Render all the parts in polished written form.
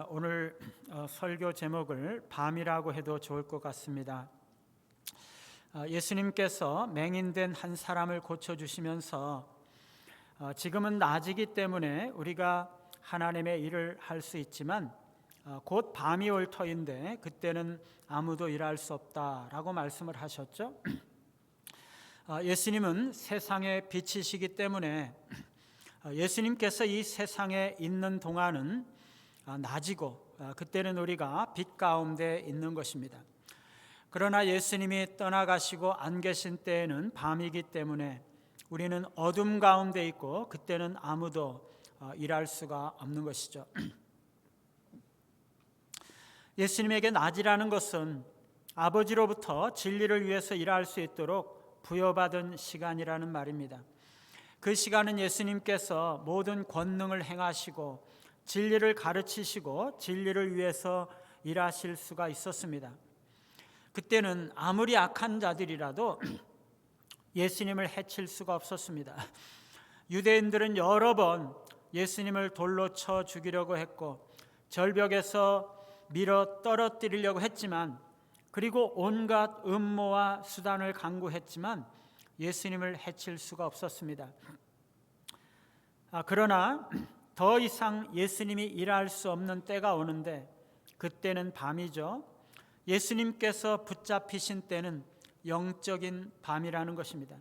오늘 설교 제목을 밤이라고 해도 좋을 것 같습니다. 예수님께서 맹인된 한 사람을 고쳐주시면서 지금은 낮이기 때문에 우리가 하나님의 일을 할 수 있지만 곧 밤이 올 터인데 그때는 아무도 일할 수 없다라고 말씀을 하셨죠. 예수님은 세상의 빛이시기 때문에 예수님께서 이 세상에 있는 동안은 낮이고 그때는 우리가 빛 가운데 있는 것입니다. 그러나 예수님이 떠나가시고 안 계신 때에는 밤이기 때문에 우리는 어둠 가운데 있고 그때는 아무도 일할 수가 없는 것이죠. 예수님에게 낮이라는 것은 아버지로부터 진리를 위해서 일할 수 있도록 부여받은 시간이라는 말입니다. 그 시간은 예수님께서 모든 권능을 행하시고 진리를 가르치시고 진리를 위해서 일하실 수가 있었습니다. 그때는 아무리 악한 자들이라도 예수님을 해칠 수가 없었습니다. 유대인들은 여러 번 예수님을 돌로 쳐 죽이려고 했고 절벽에서 밀어 떨어뜨리려고 했지만, 그리고 온갖 음모와 수단을 강구했지만 예수님을 해칠 수가 없었습니다. 그러나 더 이상 예수님이 일할 수 없는 때가 오는데 그때는 밤이죠. 예수님께서 붙잡히신 때는 영적인 밤이라는 것입니다.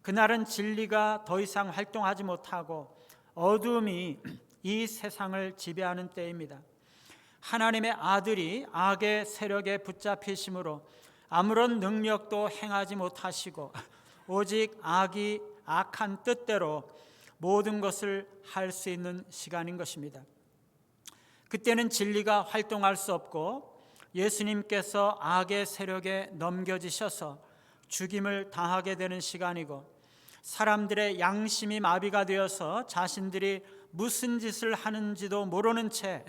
그날은 진리가 더 이상 활동하지 못하고 어둠이 이 세상을 지배하는 때입니다. 하나님의 아들이 악의 세력에 붙잡히심으로 아무런 능력도 행하지 못하시고 오직 악이 악한 뜻대로 모든 것을 할 수 있는 시간인 것입니다. 그때는 진리가 활동할 수 없고 예수님께서 악의 세력에 넘겨지셔서 죽임을 당하게 되는 시간이고, 사람들의 양심이 마비가 되어서 자신들이 무슨 짓을 하는지도 모르는 채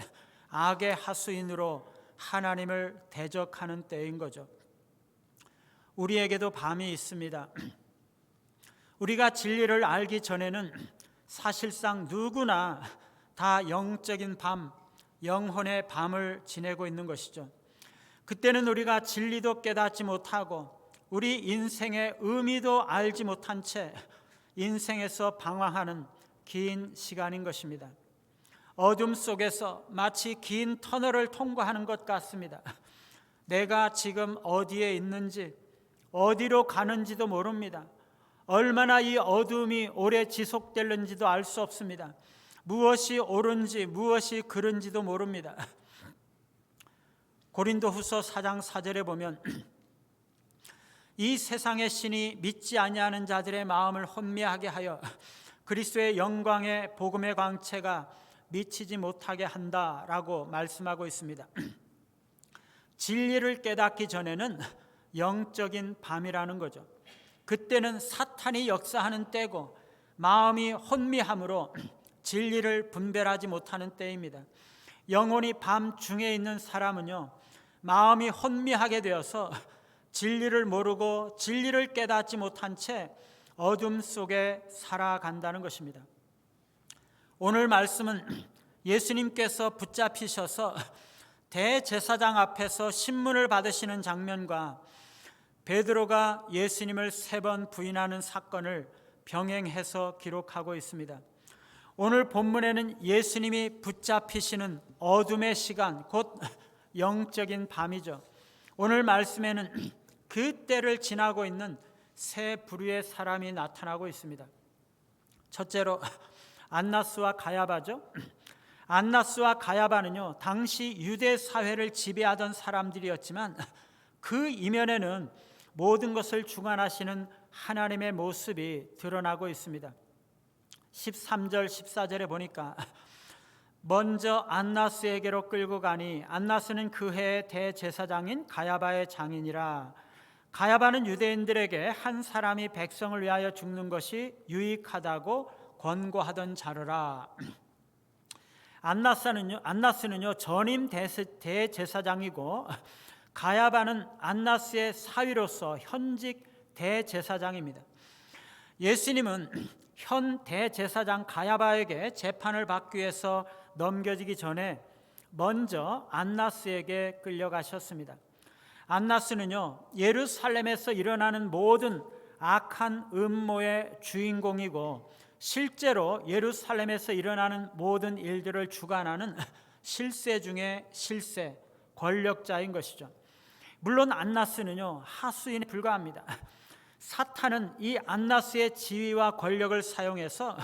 악의 하수인으로 하나님을 대적하는 때인 거죠. 우리에게도 밤이 있습니다. 우리가 진리를 알기 전에는 사실상 누구나 다 영적인 밤, 영혼의 밤을 지내고 있는 것이죠. 그때는 우리가 진리도 깨닫지 못하고 우리 인생의 의미도 알지 못한 채 인생에서 방황하는 긴 시간인 것입니다. 어둠 속에서 마치 긴 터널을 통과하는 것 같습니다. 내가 지금 어디에 있는지, 어디로 가는지도 모릅니다. 얼마나 이 어둠이 오래 지속될는지도 알 수 없습니다. 무엇이 옳은지 무엇이 그른지도 모릅니다. 고린도후서 4장 4절에 보면 이 세상의 신이 믿지 아니하는 자들의 마음을 혼미하게 하여 그리스도의 영광의 복음의 광채가 미치지 못하게 한다라고 말씀하고 있습니다. 진리를 깨닫기 전에는 영적인 밤이라는 거죠. 그때는 사탄이 역사하는 때고 마음이 혼미함으로 진리를 분별하지 못하는 때입니다. 영혼이 밤중에 있는 사람은요, 마음이 혼미하게 되어서 진리를 모르고 진리를 깨닫지 못한 채 어둠 속에 살아간다는 것입니다. 오늘 말씀은 예수님께서 붙잡히셔서 대제사장 앞에서 신문을 받으시는 장면과 베드로가 예수님을 3번 부인하는 사건을 병행해서 기록하고 있습니다. 오늘 본문에는 예수님이 붙잡히시는 어둠의 시간, 곧 영적인 밤이죠. 오늘 말씀에는 그 때를 지나고 있는 세 부류의 사람이 나타나고 있습니다. 첫째로 안나스와 가야바죠. 안나스와 가야바는요, 당시 유대 사회를 지배하던 사람들이었지만 그 이면에는 모든 것을 주관하시는 하나님의 모습이 드러나고 있습니다. 13절 14절에 보니까 먼저 안나스에게로 끌고 가니 안나스는 그 해의 대제사장인 가야바의 장인이라. 가야바는 유대인들에게 한 사람이 백성을 위하여 죽는 것이 유익하다고 권고하던 자르라. 안나스는요 전임 대제사장이고 가야바는 안나스의 사위로서 현직 대제사장입니다. 예수님은 현 대제사장 가야바에게 재판을 받기 위해서 넘겨지기 전에 먼저 안나스에게 끌려가셨습니다. 안나스는요, 예루살렘에서 일어나는 모든 악한 음모의 주인공이고 실제로 예루살렘에서 일어나는 모든 일들을 주관하는 실세 중에 실세, 권력자인 것이죠. 물론 안나스는요, 하수인에 불과합니다. 사탄은 이 안나스의 지위와 권력을 사용해서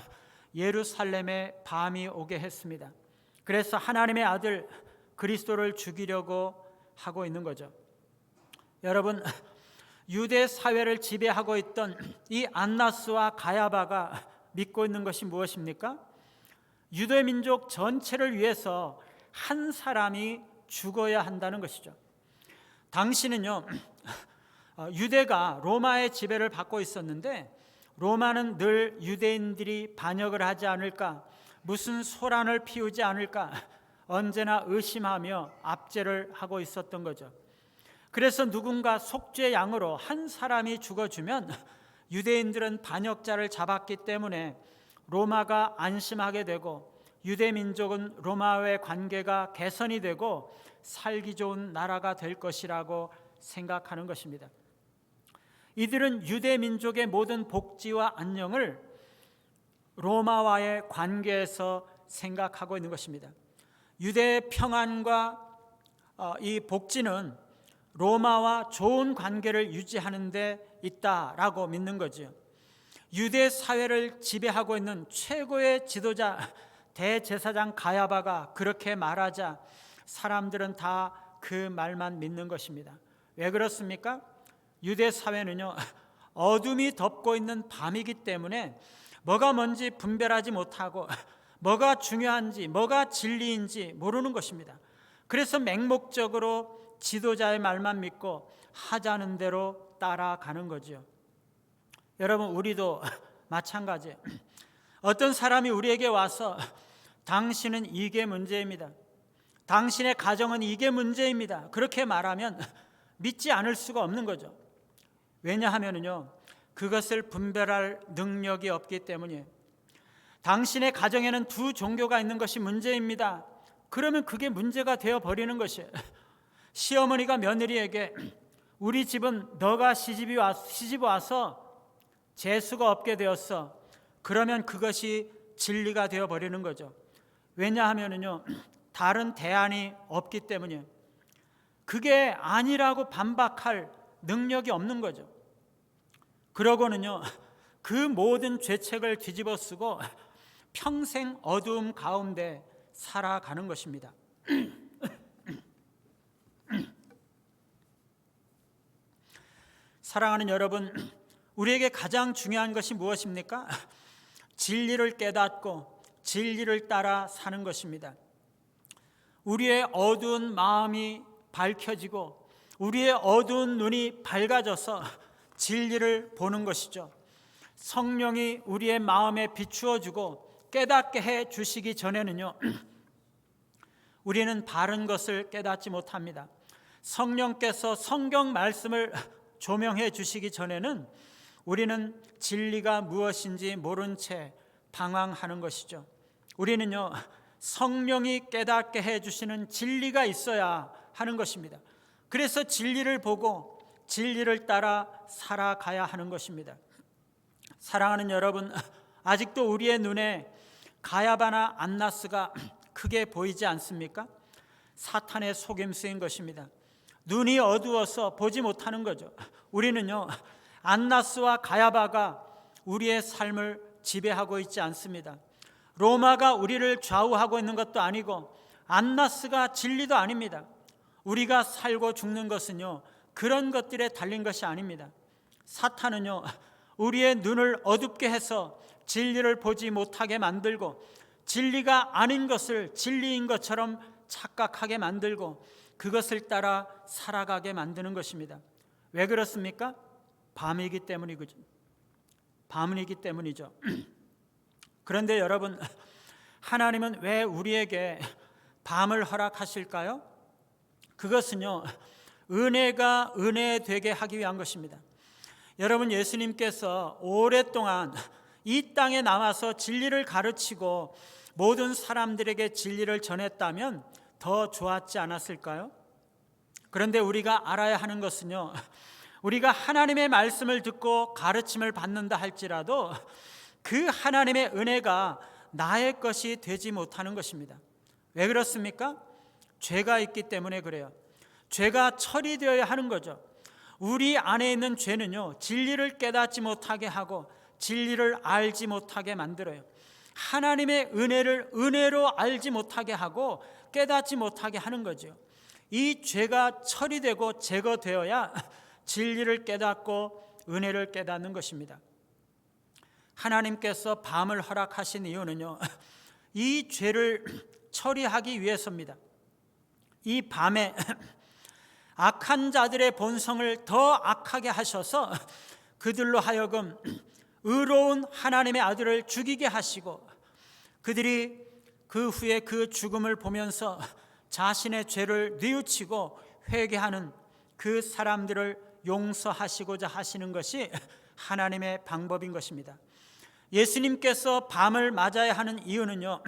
예루살렘에 밤이 오게 했습니다. 그래서 하나님의 아들 그리스도를 죽이려고 하고 있는 거죠. 여러분, 유대 사회를 지배하고 있던 이 안나스와 가야바가 믿고 있는 것이 무엇입니까? 유대 민족 전체를 위해서 한 사람이 죽어야 한다는 것이죠. 당시는요, 유대가 로마의 지배를 받고 있었는데 로마는 늘 유대인들이 반역을 하지 않을까, 무슨 소란을 피우지 않을까 언제나 의심하며 압제를 하고 있었던 거죠. 그래서 누군가 속죄 양으로 한 사람이 죽어주면 유대인들은 반역자를 잡았기 때문에 로마가 안심하게 되고 유대 민족은 로마와의 관계가 개선이 되고 살기 좋은 나라가 될 것이라고 생각하는 것입니다. 이들은 유대 민족의 모든 복지와 안녕을 로마와의 관계에서 생각하고 있는 것입니다. 유대의 평안과 이 복지는 로마와 좋은 관계를 유지하는 데 있다라고 믿는 거죠. 유대 사회를 지배하고 있는 최고의 지도자 대제사장 가야바가 그렇게 말하자 사람들은 다 그 말만 믿는 것입니다. 왜 그렇습니까? 유대 사회는요, 어둠이 덮고 있는 밤이기 때문에 뭐가 뭔지 분별하지 못하고 뭐가 중요한지 뭐가 진리인지 모르는 것입니다. 그래서 맹목적으로 지도자의 말만 믿고 하자는 대로 따라가는 거죠. 여러분, 우리도 마찬가지예요. 어떤 사람이 우리에게 와서 당신은 이게 문제입니다, 당신의 가정은 이게 문제입니다, 그렇게 말하면 믿지 않을 수가 없는 거죠. 왜냐하면요, 그것을 분별할 능력이 없기 때문이에요. 당신의 가정에는 두 종교가 있는 것이 문제입니다, 그러면 그게 문제가 되어버리는 것이에요. 시어머니가 며느리에게 우리 집은 너가 시집 와서 재수가 없게 되었어, 그러면 그것이 진리가 되어버리는 거죠. 왜냐하면요, 다른 대안이 없기 때문이에요. 그게 아니라고 반박할 능력이 없는 거죠. 그러고는요, 그 모든 죄책을 뒤집어 쓰고 평생 어두움 가운데 살아가는 것입니다. 사랑하는 여러분, 우리에게 가장 중요한 것이 무엇입니까? 진리를 깨닫고 진리를 따라 사는 것입니다. 우리의 어두운 마음이 밝혀지고 우리의 어두운 눈이 밝아져서 진리를 보는 것이죠. 성령이 우리의 마음에 비추어주고 깨닫게 해 주시기 전에는요, 우리는 바른 것을 깨닫지 못합니다. 성령께서 성경 말씀을 조명해 주시기 전에는 우리는 진리가 무엇인지 모른 채 방황하는 것이죠. 우리는요, 성령이 깨닫게 해 주시는 진리가 있어야 하는 것입니다. 그래서 진리를 보고 진리를 따라 살아가야 하는 것입니다. 사랑하는 여러분, 아직도 우리의 눈에 가야바나 안나스가 크게 보이지 않습니까? 사탄의 속임수인 것입니다. 눈이 어두워서 보지 못하는 거죠. 우리는요, 안나스와 가야바가 우리의 삶을 지배하고 있지 않습니다. 로마가 우리를 좌우하고 있는 것도 아니고 안나스가 진리도 아닙니다. 우리가 살고 죽는 것은요, 그런 것들에 달린 것이 아닙니다. 사탄은요, 우리의 눈을 어둡게 해서 진리를 보지 못하게 만들고 진리가 아닌 것을 진리인 것처럼 착각하게 만들고 그것을 따라 살아가게 만드는 것입니다. 왜 그렇습니까? 밤이기 때문이죠. 그런데 여러분, 하나님은 왜 우리에게 밤을 허락하실까요? 그것은요, 은혜가 은혜 되게 하기 위한 것입니다. 여러분, 예수님께서 오랫동안 이 땅에 남아서 진리를 가르치고 모든 사람들에게 진리를 전했다면 더 좋았지 않았을까요? 그런데 우리가 알아야 하는 것은요, 우리가 하나님의 말씀을 듣고 가르침을 받는다 할지라도 그 하나님의 은혜가 나의 것이 되지 못하는 것입니다. 왜 그렇습니까? 죄가 있기 때문에 그래요. 죄가 처리되어야 하는 거죠. 우리 안에 있는 죄는요, 진리를 깨닫지 못하게 하고 진리를 알지 못하게 만들어요. 하나님의 은혜를 은혜로 알지 못하게 하고 깨닫지 못하게 하는 거죠. 이 죄가 처리되고 제거되어야 진리를 깨닫고 은혜를 깨닫는 것입니다. 하나님께서 밤을 허락하신 이유는요, 이 죄를 처리하기 위해서입니다. 이 밤에 악한 자들의 본성을 더 악하게 하셔서 그들로 하여금 의로운 하나님의 아들을 죽이게 하시고, 그들이 그 후에 그 죽음을 보면서 자신의 죄를 뉘우치고 회개하는 그 사람들을 용서하시고자 하시는 것이 하나님의 방법인 것입니다. 예수님께서 밤을 맞아야 하는 이유는요,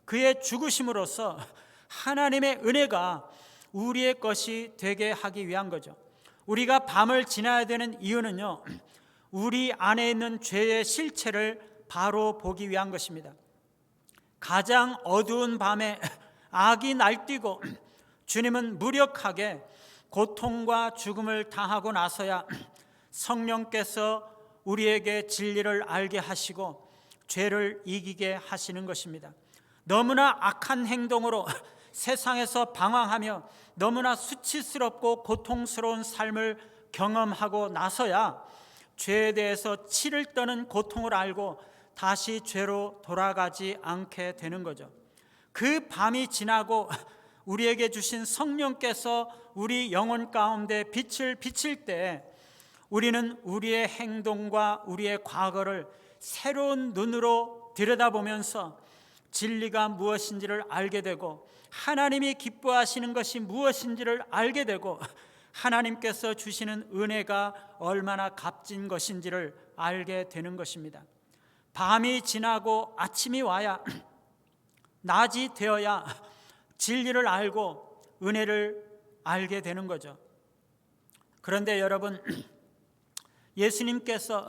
그의 죽으심으로써 하나님의 은혜가 우리의 것이 되게 하기 위한 거죠. 우리가 밤을 지나야 되는 이유는요, 우리 안에 있는 죄의 실체를 바로 보기 위한 것입니다. 가장 어두운 밤에 악이 날뛰고 주님은 무력하게 고통과 죽음을 당하고 나서야 성령께서 우리에게 진리를 알게 하시고 죄를 이기게 하시는 것입니다. 너무나 악한 행동으로 세상에서 방황하며 너무나 수치스럽고 고통스러운 삶을 경험하고 나서야 죄에 대해서 치를 떠는 고통을 알고 다시 죄로 돌아가지 않게 되는 거죠. 그 밤이 지나고 우리에게 주신 성령께서 우리 영혼 가운데 빛을 비칠 때 우리는 우리의 행동과 우리의 과거를 새로운 눈으로 들여다보면서 진리가 무엇인지를 알게 되고 하나님이 기뻐하시는 것이 무엇인지를 알게 되고 하나님께서 주시는 은혜가 얼마나 값진 것인지를 알게 되는 것입니다. 밤이 지나고 아침이 와야, 낮이 되어야 진리를 알고 은혜를 알게 되는 거죠. 그런데 여러분, 예수님께서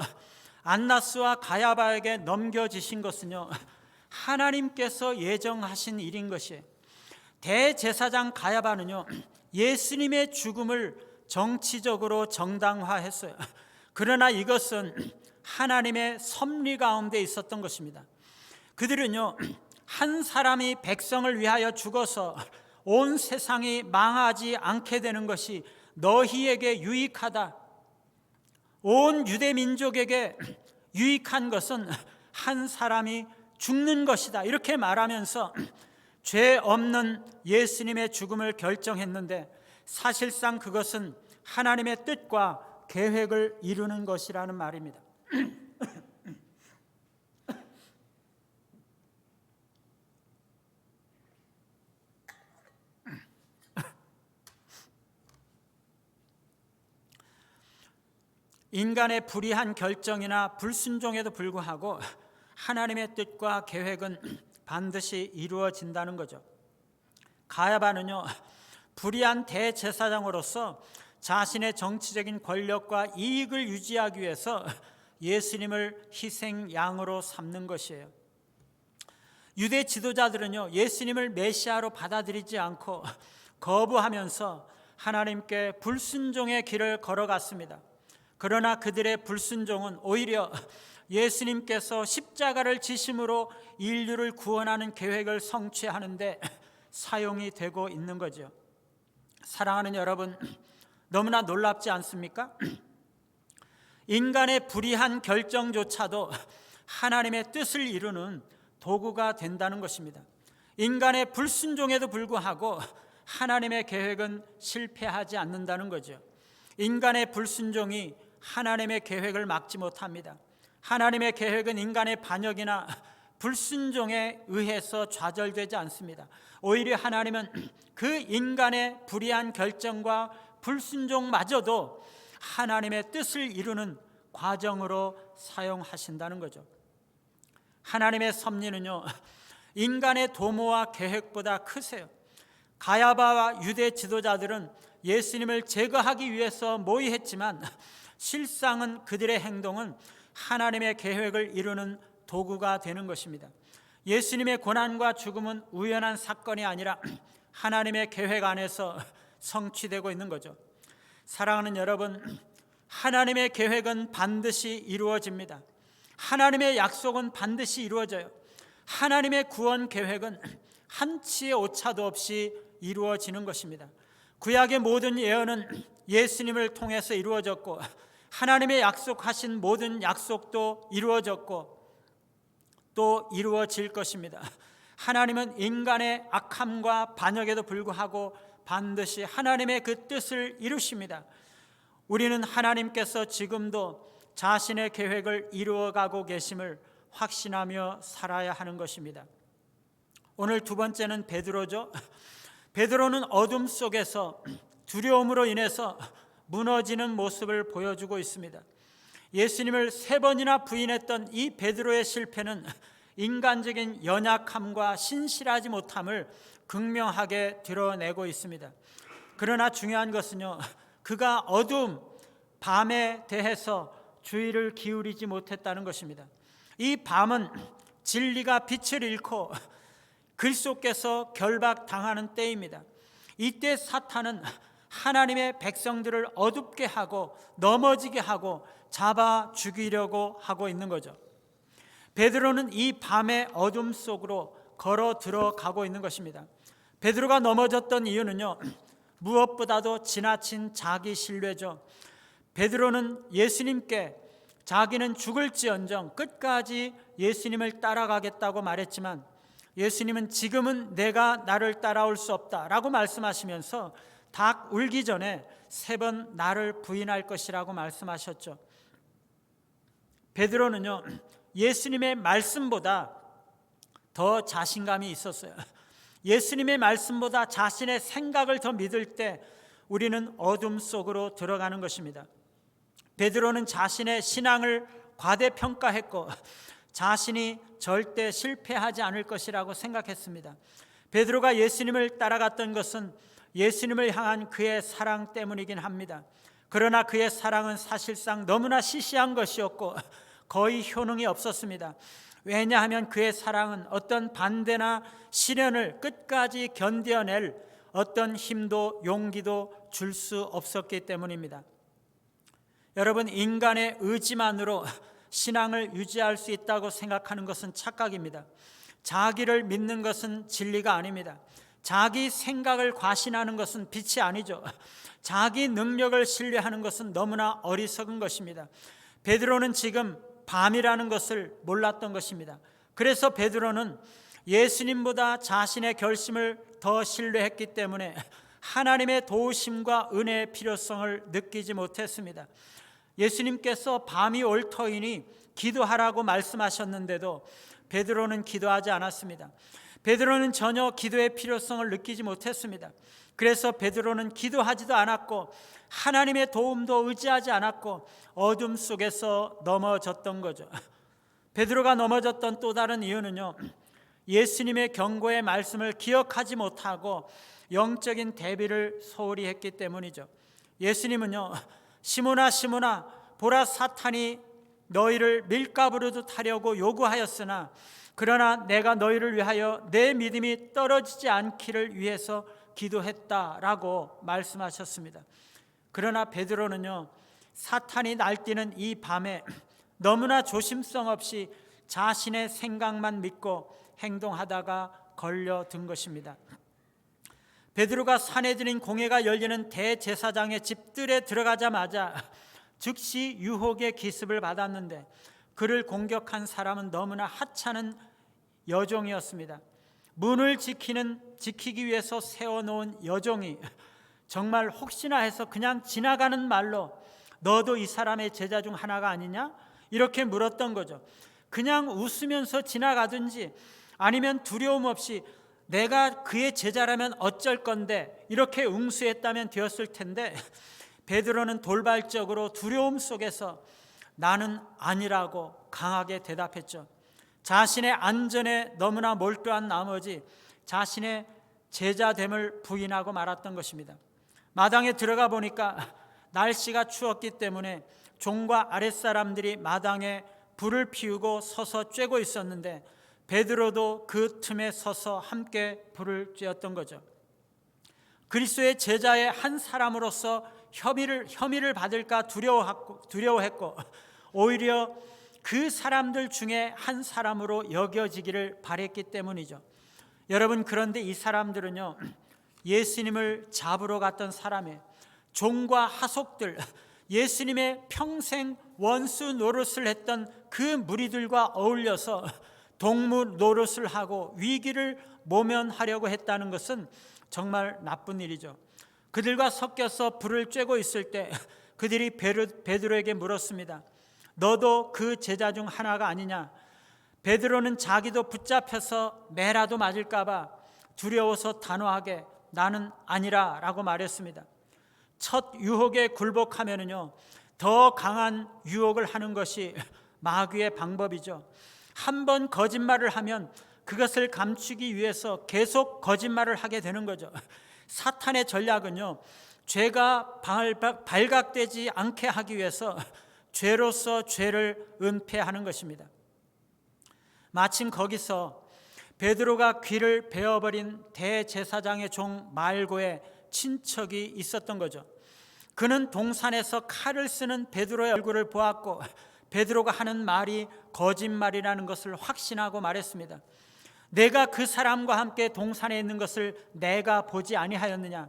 안나스와 가야바에게 넘겨지신 것은요, 하나님께서 예정하신 일인 것이에요. 대제사장 가야바는요, 예수님의 죽음을 정치적으로 정당화했어요. 그러나 이것은 하나님의 섭리 가운데 있었던 것입니다. 그들은요, 한 사람이 백성을 위하여 죽어서 온 세상이 망하지 않게 되는 것이 너희에게 유익하다, 온 유대 민족에게 유익한 것은 한 사람이 죽는 것이다, 이렇게 말하면서 죄 없는 예수님의 죽음을 결정했는데 사실상 그것은 하나님의 뜻과 계획을 이루는 것이라는 말입니다. 인간의 불의한 결정이나 불순종에도 불구하고 하나님의 뜻과 계획은 반드시 이루어진다는 거죠. 가야바는요, 불의한 대제사장으로서 자신의 정치적인 권력과 이익을 유지하기 위해서 예수님을 희생양으로 삼는 것이에요. 유대 지도자들은요, 예수님을 메시아로 받아들이지 않고 거부하면서 하나님께 불순종의 길을 걸어갔습니다. 그러나 그들의 불순종은 오히려 예수님께서 십자가를 지심으로 인류를 구원하는 계획을 성취하는데 사용이 되고 있는 거죠. 사랑하는 여러분, 너무나 놀랍지 않습니까? 인간의 불의한 결정조차도 하나님의 뜻을 이루는 도구가 된다는 것입니다. 인간의 불순종에도 불구하고 하나님의 계획은 실패하지 않는다는 거죠. 인간의 불순종이 하나님의 계획을 막지 못합니다. 하나님의 계획은 인간의 반역이나 불순종에 의해서 좌절되지 않습니다. 오히려 하나님은 그 인간의 불의한 결정과 불순종마저도 하나님의 뜻을 이루는 과정으로 사용하신다는 거죠. 하나님의 섭리는요, 인간의 도모와 계획보다 크세요. 가야바와 유대 지도자들은 예수님을 제거하기 위해서 모의했지만 실상은 그들의 행동은 하나님의 계획을 이루는 도구가 되는 것입니다. 예수님의 고난과 죽음은 우연한 사건이 아니라 하나님의 계획 안에서 성취되고 있는 거죠. 사랑하는 여러분, 하나님의 계획은 반드시 이루어집니다. 하나님의 약속은 반드시 이루어져요. 하나님의 구원 계획은 한치의 오차도 없이 이루어지는 것입니다. 구약의 모든 예언은 예수님을 통해서 이루어졌고, 하나님의 약속하신 모든 약속도 이루어졌고 또 이루어질 것입니다. 하나님은 인간의 악함과 반역에도 불구하고 반드시 하나님의 그 뜻을 이루십니다. 우리는 하나님께서 지금도 자신의 계획을 이루어가고 계심을 확신하며 살아야 하는 것입니다. 오늘 두 번째는 베드로죠. 베드로는 어둠 속에서 두려움으로 인해서 무너지는 모습을 보여주고 있습니다. 예수님을 3번이나 부인했던 이 베드로의 실패는 인간적인 연약함과 신실하지 못함을 극명하게 드러내고 있습니다. 그러나 중요한 것은요, 그가 어둠, 밤에 대해서 주의를 기울이지 못했다는 것입니다. 이 밤은 진리가 빛을 잃고 그리스도께서 결박당하는 때입니다. 이때 사탄은 하나님의 백성들을 어둡게 하고 넘어지게 하고 잡아 죽이려고 하고 있는 거죠. 베드로는 이 밤의 어둠 속으로 걸어 들어가고 있는 것입니다. 베드로가 넘어졌던 이유는요, 무엇보다도 지나친 자기 신뢰죠. 베드로는 예수님께 자기는 죽을지언정 끝까지 예수님을 따라가겠다고 말했지만 예수님은 지금은 내가 나를 따라올 수 없다라고 말씀하시면서 닭 울기 전에 3번 나를 부인할 것이라고 말씀하셨죠. 베드로는요, 예수님의 말씀보다 더 자신감이 있었어요. 예수님의 말씀보다 자신의 생각을 더 믿을 때 우리는 어둠 속으로 들어가는 것입니다. 베드로는 자신의 신앙을 과대평가했고 자신이 절대 실패하지 않을 것이라고 생각했습니다. 베드로가 예수님을 따라갔던 것은 예수님을 향한 그의 사랑 때문이긴 합니다. 그러나 그의 사랑은 사실상 너무나 시시한 것이었고 거의 효능이 없었습니다. 왜냐하면 그의 사랑은 어떤 반대나 시련을 끝까지 견뎌낼 어떤 힘도 용기도 줄 수 없었기 때문입니다. 여러분, 인간의 의지만으로 신앙을 유지할 수 있다고 생각하는 것은 착각입니다. 자기를 믿는 것은 진리가 아닙니다. 자기 생각을 과신하는 것은 빛이 아니죠. 자기 능력을 신뢰하는 것은 너무나 어리석은 것입니다. 베드로는 지금 밤이라는 것을 몰랐던 것입니다. 그래서 베드로는 예수님보다 자신의 결심을 더 신뢰했기 때문에 하나님의 도우심과 은혜의 필요성을 느끼지 못했습니다. 예수님께서 밤이 올 터이니 기도하라고 말씀하셨는데도 베드로는 기도하지 않았습니다. 베드로는 전혀 기도의 필요성을 느끼지 못했습니다. 그래서 베드로는 기도하지도 않았고 하나님의 도움도 의지하지 않았고 어둠 속에서 넘어졌던 거죠. 베드로가 넘어졌던 또 다른 이유는요, 예수님의 경고의 말씀을 기억하지 못하고 영적인 대비를 소홀히 했기 때문이죠. 예수님은요, 시몬아 시몬아 보라, 사탄이 너희를 밀가부르듯 하려고 요구하였으나 그러나 내가 너희를 위하여 내 믿음이 떨어지지 않기를 위해서 기도했다라고 말씀하셨습니다. 그러나 베드로는요, 사탄이 날뛰는 이 밤에 너무나 조심성 없이 자신의 생각만 믿고 행동하다가 걸려든 것입니다. 베드로가 산헤드린 공회가 열리는 대제사장의 집들에 들어가자마자 즉시 유혹의 기습을 받았는데 그를 공격한 사람은 너무나 하찮은 여종이었습니다. 문을 지키기 위해서 세워놓은 여종이 정말 혹시나 해서 그냥 지나가는 말로 너도 이 사람의 제자 중 하나가 아니냐? 이렇게 물었던 거죠. 그냥 웃으면서 지나가든지 아니면 두려움 없이 내가 그의 제자라면 어쩔 건데 이렇게 응수했다면 되었을 텐데 베드로는 돌발적으로 두려움 속에서 나는 아니라고 강하게 대답했죠. 자신의 안전에 너무나 몰두한 나머지 자신의 제자됨을 부인하고 말았던 것입니다. 마당에 들어가 보니까 날씨가 추웠기 때문에 종과 아랫사람들이 마당에 불을 피우고 서서 쬐고 있었는데 베드로도 그 틈에 서서 함께 불을 쬐었던 거죠. 그리스도의 제자의 한 사람으로서 혐의를 받을까 두려워했고 오히려 그 사람들 중에 한 사람으로 여겨지기를 바랬기 때문이죠. 여러분, 그런데 이 사람들은요, 예수님을 잡으러 갔던 사람이에요. 종과 하속들, 예수님의 평생 원수 노릇을 했던 그 무리들과 어울려서 동무 노릇을 하고 위기를 모면하려고 했다는 것은 정말 나쁜 일이죠. 그들과 섞여서 불을 쬐고 있을 때 그들이 베드로에게 물었습니다. 너도 그 제자 중 하나가 아니냐? 베드로는 자기도 붙잡혀서 매라도 맞을까 봐 두려워서 단호하게 나는 아니라 라고 말했습니다. 첫 유혹에 굴복하면은요, 더 강한 유혹을 하는 것이 마귀의 방법이죠. 한 번 거짓말을 하면 그것을 감추기 위해서 계속 거짓말을 하게 되는 거죠. 사탄의 전략은요, 죄가 발각되지 않게 하기 위해서 죄로서 죄를 은폐하는 것입니다. 마침 거기서 베드로가 귀를 베어버린 대제사장의 종 말고의 친척이 있었던 거죠. 그는 동산에서 칼을 쓰는 베드로의 얼굴을 보았고 베드로가 하는 말이 거짓말이라는 것을 확신하고 말했습니다. 내가 그 사람과 함께 동산에 있는 것을 내가 보지 아니하였느냐?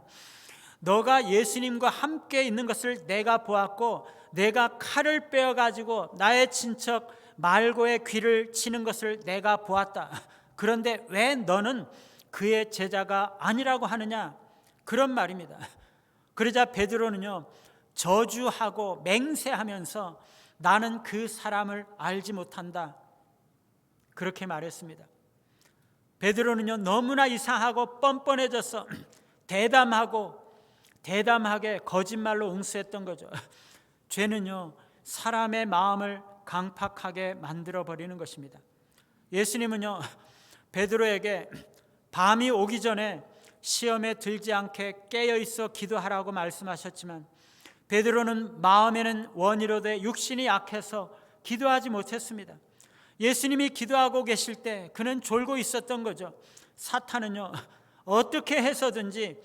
너가 예수님과 함께 있는 것을 내가 보았고 내가 칼을 빼어가지고 나의 친척 말고의 귀를 치는 것을 내가 보았다. 그런데 왜 너는 그의 제자가 아니라고 하느냐? 그런 말입니다. 그러자 베드로는요, 저주하고 맹세하면서 나는 그 사람을 알지 못한다, 그렇게 말했습니다. 베드로는요, 너무나 이상하고 뻔뻔해져서 대담하게 거짓말로 응수했던 거죠. 죄는요, 사람의 마음을 강팍하게 만들어버리는 것입니다. 예수님은요, 베드로에게 밤이 오기 전에 시험에 들지 않게 깨어있어 기도하라고 말씀하셨지만 베드로는 마음에는 원이로되 육신이 약해서 기도하지 못했습니다. 예수님이 기도하고 계실 때 그는 졸고 있었던 거죠. 사탄은요, 어떻게 해서든지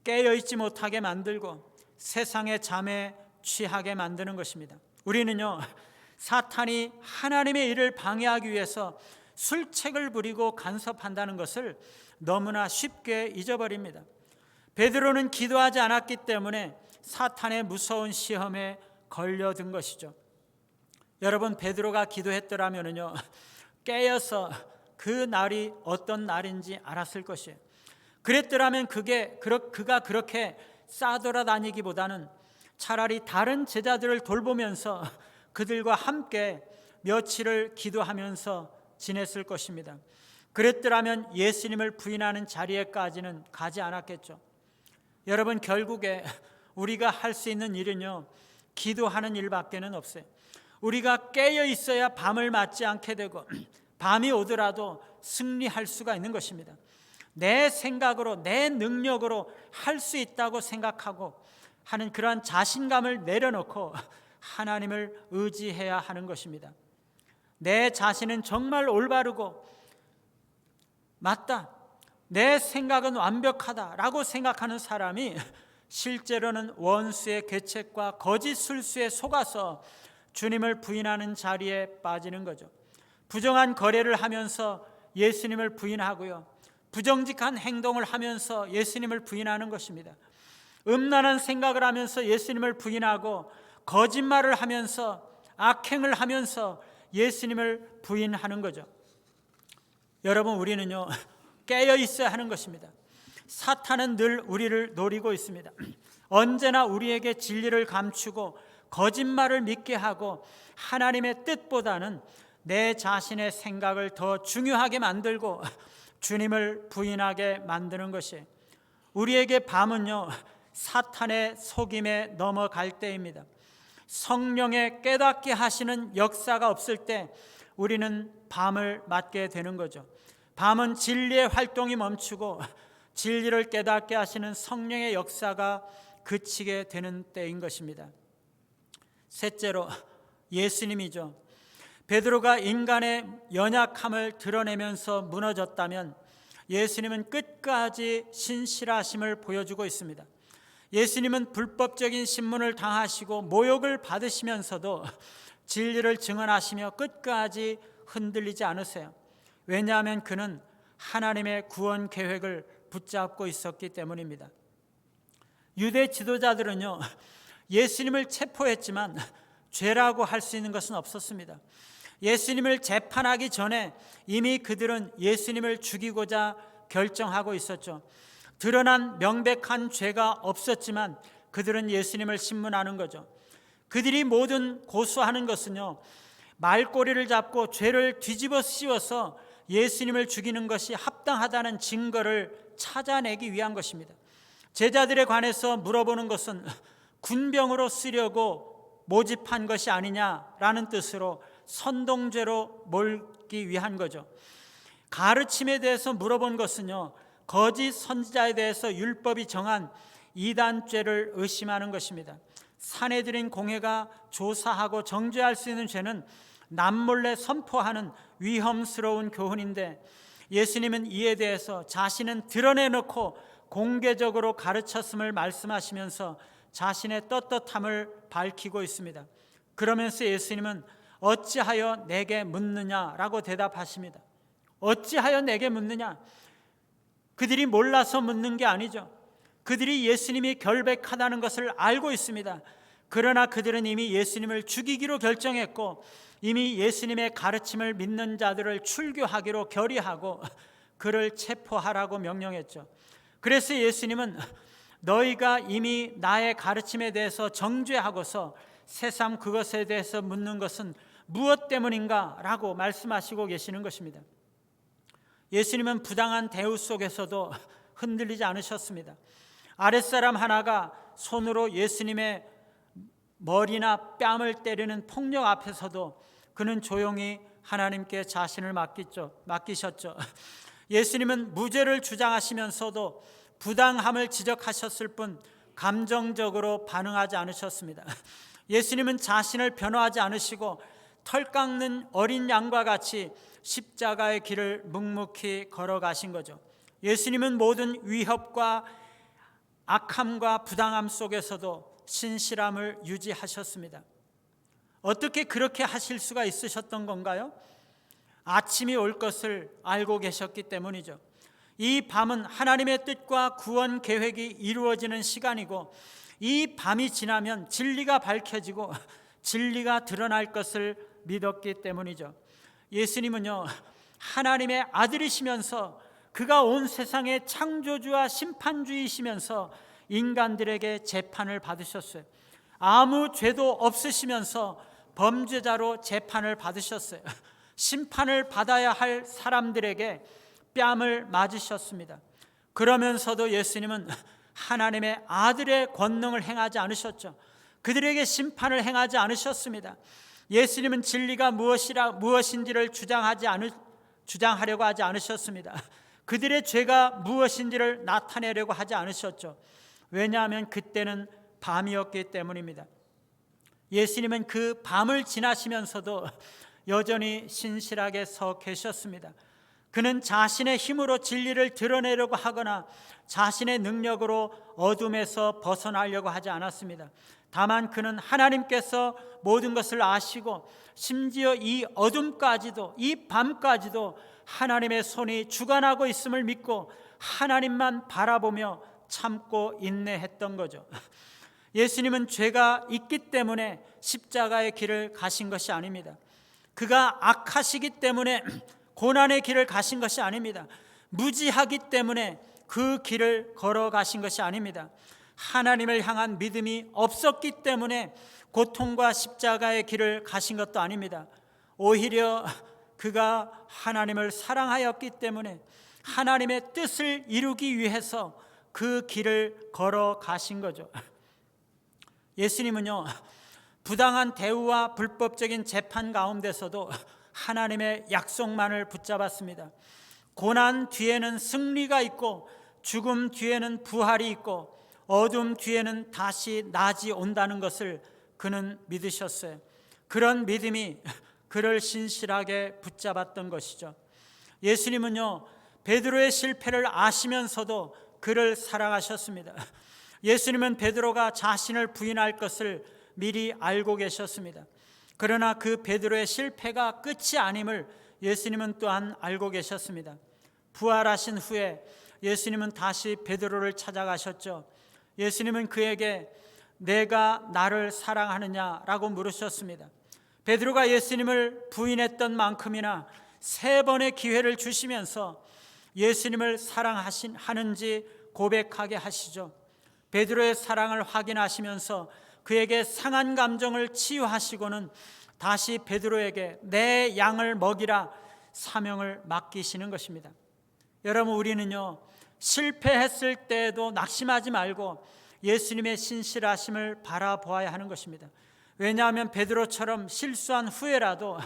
깨어있지 못하게 만들고 세상의 잠에 취하게 만드는 것입니다. 우리는요, 사탄이 하나님의 일을 방해하기 위해서 술책을 부리고 간섭한다는 것을 너무나 쉽게 잊어버립니다. 베드로는 기도하지 않았기 때문에 사탄의 무서운 시험에 걸려든 것이죠. 여러분, 베드로가 기도했더라면요, 깨어서 그 날이 어떤 날인지 알았을 것이에요. 그랬더라면 그가 그렇게 싸돌아다니기보다는 차라리 다른 제자들을 돌보면서 그들과 함께 며칠을 기도하면서 지냈을 것입니다. 그랬더라면 예수님을 부인하는 자리에까지는 가지 않았겠죠. 여러분, 결국에 우리가 할 수 있는 일은요, 기도하는 일밖에는 없어요. 우리가 깨어 있어야 밤을 맞지 않게 되고 밤이 오더라도 승리할 수가 있는 것입니다. 내 생각으로, 내 능력으로 할 수 있다고 생각하고 하는 그러한 자신감을 내려놓고 하나님을 의지해야 하는 것입니다. 내 자신은 정말 올바르고 맞다, 내 생각은 완벽하다라고 생각하는 사람이 실제로는 원수의 계책과 거짓 술수에 속아서 주님을 부인하는 자리에 빠지는 거죠. 부정한 거래를 하면서 예수님을 부인하고요, 부정직한 행동을 하면서 예수님을 부인하는 것입니다. 음란한 생각을 하면서 예수님을 부인하고 거짓말을 하면서 악행을 하면서 예수님을 부인하는 거죠. 여러분, 우리는요, 깨어 있어야 하는 것입니다. 사탄은 늘 우리를 노리고 있습니다. 언제나 우리에게 진리를 감추고 거짓말을 믿게 하고 하나님의 뜻보다는 내 자신의 생각을 더 중요하게 만들고 주님을 부인하게 만드는 것이, 우리에게 밤은요, 사탄의 속임에 넘어갈 때입니다. 성령의 깨닫게 하시는 역사가 없을 때 우리는 밤을 맞게 되는 거죠. 밤은 진리의 활동이 멈추고 진리를 깨닫게 하시는 성령의 역사가 그치게 되는 때인 것입니다. 셋째로 예수님이죠. 베드로가 인간의 연약함을 드러내면서 무너졌다면 예수님은 끝까지 신실하심을 보여주고 있습니다. 예수님은 불법적인 신문을 당하시고 모욕을 받으시면서도 진리를 증언하시며 끝까지 흔들리지 않으세요. 왜냐하면 그는 하나님의 구원 계획을 붙잡고 있었기 때문입니다. 유대 지도자들은요, 예수님을 체포했지만 죄라고 할 수 있는 것은 없었습니다. 예수님을 재판하기 전에 이미 그들은 예수님을 죽이고자 결정하고 있었죠. 드러난 명백한 죄가 없었지만 그들은 예수님을 신문하는 거죠. 그들이 모든 고수하는 것은요, 말꼬리를 잡고 죄를 뒤집어 씌워서 예수님을 죽이는 것이 합당하다는 증거를 찾아내기 위한 것입니다. 제자들에 관해서 물어보는 것은 군병으로 쓰려고 모집한 것이 아니냐라는 뜻으로 선동죄로 몰기 위한 거죠. 가르침에 대해서 물어본 것은요, 거짓 선지자에 대해서 율법이 정한 이단죄를 의심하는 것입니다. 사내들인 공회가 조사하고 정죄할 수 있는 죄는 남몰래 선포하는 위험스러운 교훈인데 예수님은 이에 대해서 자신은 드러내놓고 공개적으로 가르쳤음을 말씀하시면서 자신의 떳떳함을 밝히고 있습니다. 그러면서 예수님은 어찌하여 내게 묻느냐라고 대답하십니다. 어찌하여 내게 묻느냐? 그들이 몰라서 묻는 게 아니죠. 그들이 예수님이 결백하다는 것을 알고 있습니다. 그러나 그들은 이미 예수님을 죽이기로 결정했고 이미 예수님의 가르침을 믿는 자들을 출교하기로 결의하고 그를 체포하라고 명령했죠. 그래서 예수님은 너희가 이미 나의 가르침에 대해서 정죄하고서 새삼 그것에 대해서 묻는 것은 무엇 때문인가? 라고 말씀하시고 계시는 것입니다. 예수님은 부당한 대우 속에서도 흔들리지 않으셨습니다. 아랫사람 하나가 손으로 예수님의 머리나 뺨을 때리는 폭력 앞에서도 그는 조용히 하나님께 자신을 맡기셨죠. 예수님은 무죄를 주장하시면서도 부당함을 지적하셨을 뿐 감정적으로 반응하지 않으셨습니다. 예수님은 자신을 변호하지 않으시고 털 깎는 어린 양과 같이 십자가의 길을 묵묵히 걸어가신 거죠. 예수님은 모든 위협과 악함과 부당함 속에서도 신실함을 유지하셨습니다. 어떻게 그렇게 하실 수가 있으셨던 건가요? 아침이 올 것을 알고 계셨기 때문이죠. 이 밤은 하나님의 뜻과 구원 계획이 이루어지는 시간이고 이 밤이 지나면 진리가 밝혀지고 진리가 드러날 것을 믿었기 때문이죠. 예수님은요, 하나님의 아들이시면서 그가 온 세상의 창조주와 심판주이시면서 인간들에게 재판을 받으셨어요. 아무 죄도 없으시면서 범죄자로 재판을 받으셨어요. 심판을 받아야 할 사람들에게 뺨을 맞으셨습니다. 그러면서도 예수님은 하나님의 아들의 권능을 행하지 않으셨죠. 그들에게 심판을 행하지 않으셨습니다. 예수님은 진리가 무엇인지를 주장하려고 하지 않으셨습니다. 그들의 죄가 무엇인지를 나타내려고 하지 않으셨죠. 왜냐하면 그때는 밤이었기 때문입니다. 예수님은 그 밤을 지나시면서도 여전히 신실하게 서 계셨습니다. 그는 자신의 힘으로 진리를 드러내려고 하거나 자신의 능력으로 어둠에서 벗어나려고 하지 않았습니다. 다만 그는 하나님께서 모든 것을 아시고 심지어 이 어둠까지도 이 밤까지도 하나님의 손이 주관하고 있음을 믿고 하나님만 바라보며 참고 인내했던 거죠. 예수님은 죄가 있기 때문에 십자가의 길을 가신 것이 아닙니다. 그가 악하시기 때문에 고난의 길을 가신 것이 아닙니다. 무지하기 때문에 그 길을 걸어가신 것이 아닙니다. 하나님을 향한 믿음이 없었기 때문에 고통과 십자가의 길을 가신 것도 아닙니다. 오히려 그가 하나님을 사랑하였기 때문에 하나님의 뜻을 이루기 위해서 그 길을 걸어가신 거죠. 예수님은요, 부당한 대우와 불법적인 재판 가운데서도 하나님의 약속만을 붙잡았습니다. 고난 뒤에는 승리가 있고 죽음 뒤에는 부활이 있고 어둠 뒤에는 다시 낮이 온다는 것을 그는 믿으셨어요. 그런 믿음이 그를 신실하게 붙잡았던 것이죠. 예수님은요, 베드로의 실패를 아시면서도 그를 사랑하셨습니다. 예수님은 베드로가 자신을 부인할 것을 미리 알고 계셨습니다. 그러나 그 베드로의 실패가 끝이 아님을 예수님은 또한 알고 계셨습니다. 부활하신 후에 예수님은 다시 베드로를 찾아가셨죠. 예수님은 그에게 내가 나를 사랑하느냐라고 물으셨습니다. 베드로가 예수님을 부인했던 만큼이나 3번의 기회를 주시면서 예수님을 사랑하는지 고백하게 하시죠. 베드로의 사랑을 확인하시면서 그에게 상한 감정을 치유하시고는 다시 베드로에게 내 양을 먹이라 사명을 맡기시는 것입니다. 여러분, 우리는요, 실패했을 때에도 낙심하지 말고 예수님의 신실하심을 바라보아야 하는 것입니다. 왜냐하면 베드로처럼 실수한 후에라도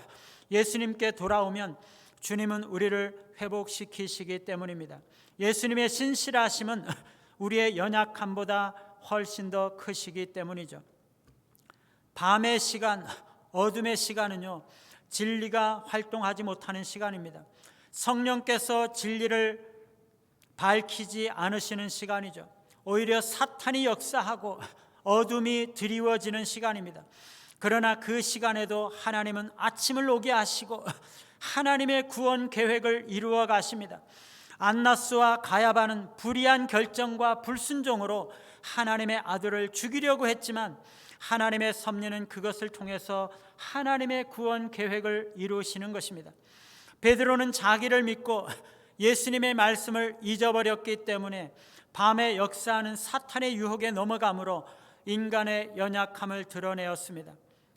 예수님께 돌아오면 주님은 우리를 회복시키시기 때문입니다. 예수님의 신실하심은 우리의 연약함보다 훨씬 더 크시기 때문이죠. 밤의 시간, 어둠의 시간은요, 진리가 활동하지 못하는 시간입니다. 성령께서 진리를 밝히지 않으시는 시간이죠. 오히려 사탄이 역사하고 어둠이 드리워지는 시간입니다. 그러나 그 시간에도 하나님은 아침을 오게 하시고 하나님의 구원 계획을 이루어 가십니다. 안나스와 가야바는 불의한 결정과 불순종으로 하나님의 아들을 죽이려고 했지만 하나님의 섭리는 그것을 통해서 하나님의 구원 계획을 이루시는 것입니다. 베드로는 자기를 믿고 예수님의 말씀을 잊어버렸기 때문에 밤에 역사하는 사탄의 유혹에 넘어감으로 인간의 연약함을 드러내었습니다.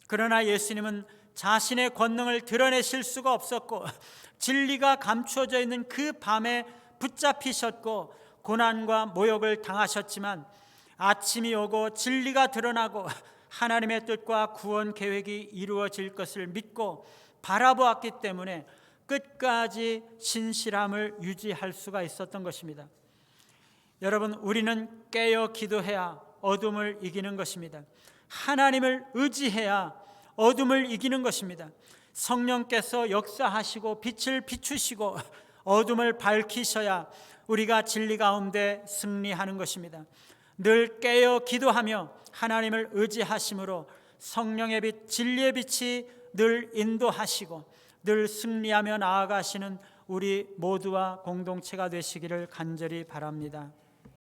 그러나 예수님은 자신의 권능을 드러내실 수가 없었고 진리가 감추어져 있는 그 밤에 붙잡히셨고 고난과 모욕을 당하셨지만 아침이 오고 진리가 드러나고 하나님의 뜻과 구원 계획이 이루어질 것을 믿고 바라보았기 때문에 끝까지 신실함을 유지할 수가 있었던 것입니다. 여러분, 우리는 깨어 기도해야 어둠을 이기는 것입니다. 하나님을 의지해야 어둠을 이기는 것입니다. 성령께서 역사하시고 빛을 비추시고 어둠을 밝히셔야 우리가 진리 가운데 승리하는 것입니다. 늘 깨어 기도하며 하나님을 의지하심으로 성령의 빛, 진리의 빛이 늘 인도하시고 늘 승리하며 나아가시는 우리 모두와 공동체가 되시기를 간절히 바랍니다.